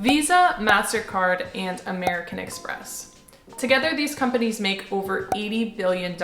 Visa, MasterCard, and American Express. Together, these companies make over $80 billion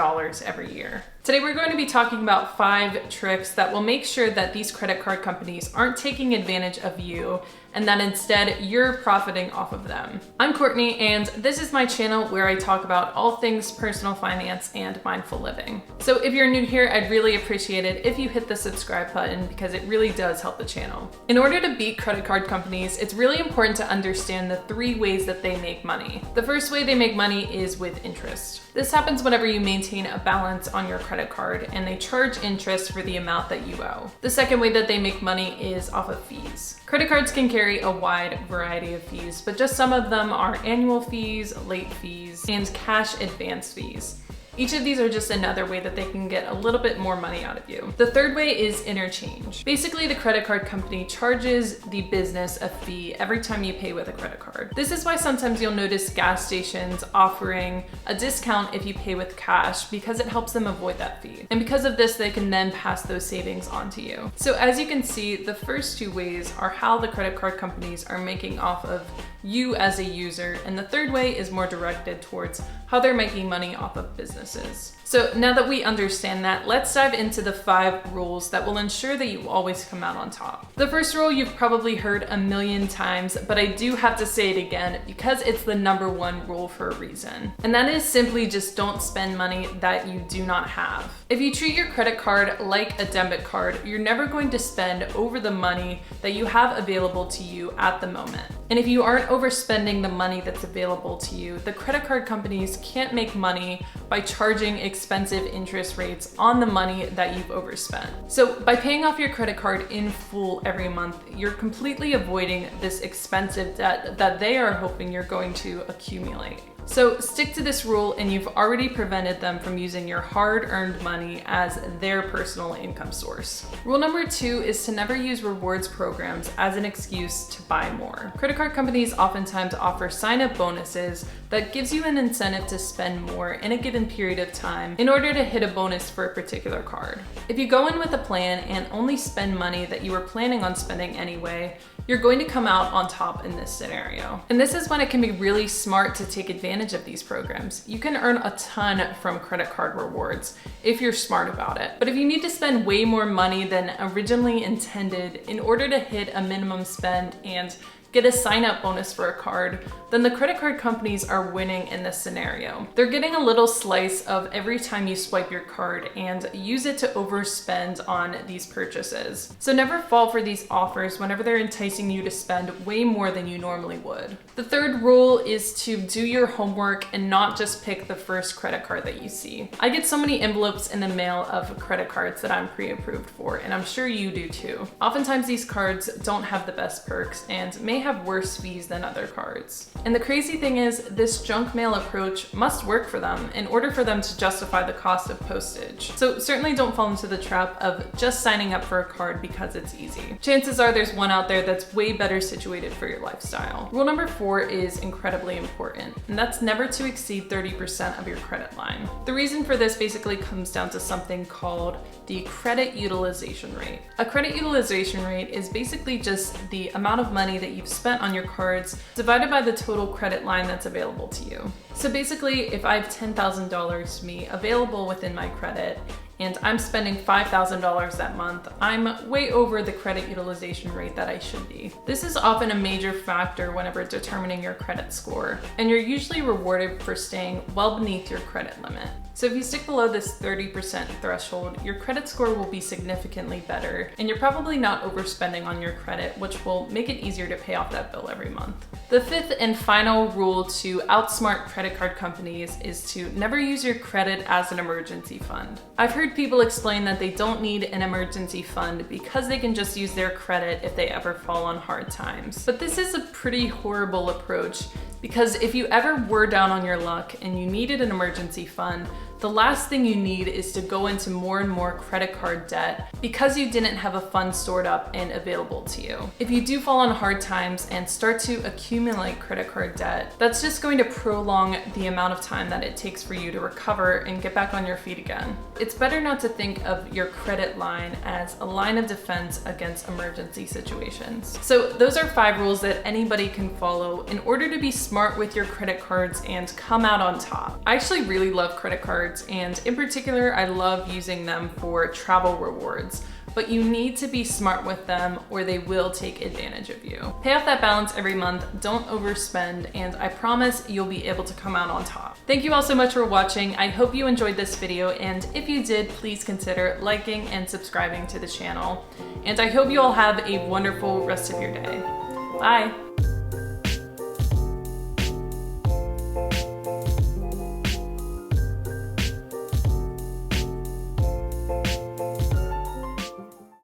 every year. Today, we're going to be talking about 5 tricks that will make sure that these credit card companies aren't taking advantage of you and that instead you're profiting off of them. I'm Courtney, and this is my channel where I talk about all things personal finance and mindful living. So if you're new here, I'd really appreciate it if you hit the subscribe button because it really does help the channel. In order to beat credit card companies, it's really important to understand the 3 ways that they make money. The first way they make money is with interest. This happens whenever you maintain a balance on your credit card and they charge interest for the amount that you owe. The second way that they make money is off of fees. Credit cards can carry a wide variety of fees, but just some of them are annual fees, late fees, and cash advance fees. Each of these are just another way that they can get a little bit more money out of you. The third way is interchange. Basically, the credit card company charges the business a fee every time you pay with a credit card. This is why sometimes you'll notice gas stations offering a discount if you pay with cash because it helps them avoid that fee. And because of this, they can then pass those savings on to you. So as you can see, the first 2 ways are how the credit card companies are making off of you as a user, and the third way is more directed towards how they're making money off of businesses. So now that we understand that, let's dive into the 5 rules that will ensure that you always come out on top. The first rule you've probably heard a million times, but I do have to say it again because it's the #1 rule for a reason. And that is simply just don't spend money that you do not have. If you treat your credit card like a debit card, you're never going to spend over the money that you have available to you at the moment. And if you aren't overspending the money that's available to you, the credit card companies can't make money by charging expensive interest rates on the money that you've overspent. So by paying off your credit card in full every month, you're completely avoiding this expensive debt that they are hoping you're going to accumulate. So stick to this rule and you've already prevented them from using your hard-earned money as their personal income source. Rule number 2 is to never use rewards programs as an excuse to buy more. Credit card companies oftentimes offer sign-up bonuses that gives you an incentive to spend more in a given period of time in order to hit a bonus for a particular card. If you go in with a plan and only spend money that you were planning on spending anyway, you're going to come out on top in this scenario. And this is when it can be really smart to take advantage of these programs. You can earn a ton from credit card rewards if you're smart about it. But if you need to spend way more money than originally intended in order to hit a minimum spend and get a sign-up bonus for a card, then the credit card companies are winning in this scenario. They're getting a little slice of every time you swipe your card and use it to overspend on these purchases. So never fall for these offers whenever they're enticing you to spend way more than you normally would. The third rule is to do your homework and not just pick the first credit card that you see. I get so many envelopes in the mail of credit cards that I'm pre-approved for, and I'm sure you do too. Oftentimes these cards don't have the best perks and may have worse fees than other cards. And the crazy thing is, this junk mail approach must work for them in order for them to justify the cost of postage. So certainly don't fall into the trap of just signing up for a card because it's easy. Chances are there's one out there that's way better situated for your lifestyle. Rule number 4 is incredibly important, and that's never to exceed 30% of your credit line. The reason for this basically comes down to something called the credit utilization rate. A credit utilization rate is basically just the amount of money that you've spent on your cards divided by the total credit line that's available to you. So basically, if I have $10,000 to me available within my credit and I'm spending $5,000 that month, I'm way over the credit utilization rate that I should be. This is often a major factor whenever determining your credit score, and you're usually rewarded for staying well beneath your credit limit. So if you stick below this 30% threshold, your credit score will be significantly better, and you're probably not overspending on your credit, which will make it easier to pay off that bill every month. The 5th and final rule to outsmart credit card companies is to never use your credit as an emergency fund. I've heard people explain that they don't need an emergency fund because they can just use their credit if they ever fall on hard times. But this is a pretty horrible approach because if you ever were down on your luck and you needed an emergency fund, The last thing you need is to go into more and more credit card debt because you didn't have a fund stored up and available to you. If you do fall on hard times and start to accumulate credit card debt, that's just going to prolong the amount of time that it takes for you to recover and get back on your feet again. It's better not to think of your credit line as a line of defense against emergency situations. So those are 5 rules that anybody can follow in order to be smart with your credit cards and come out on top. I actually really love credit cards, and in particular, I love using them for travel rewards. But you need to be smart with them or they will take advantage of you. Pay off that balance every month, don't overspend, and I promise you'll be able to come out on top. Thank you all so much for watching. I hope you enjoyed this video, and if you did, please consider liking and subscribing to the channel. And I hope you all have a wonderful rest of your day. Bye.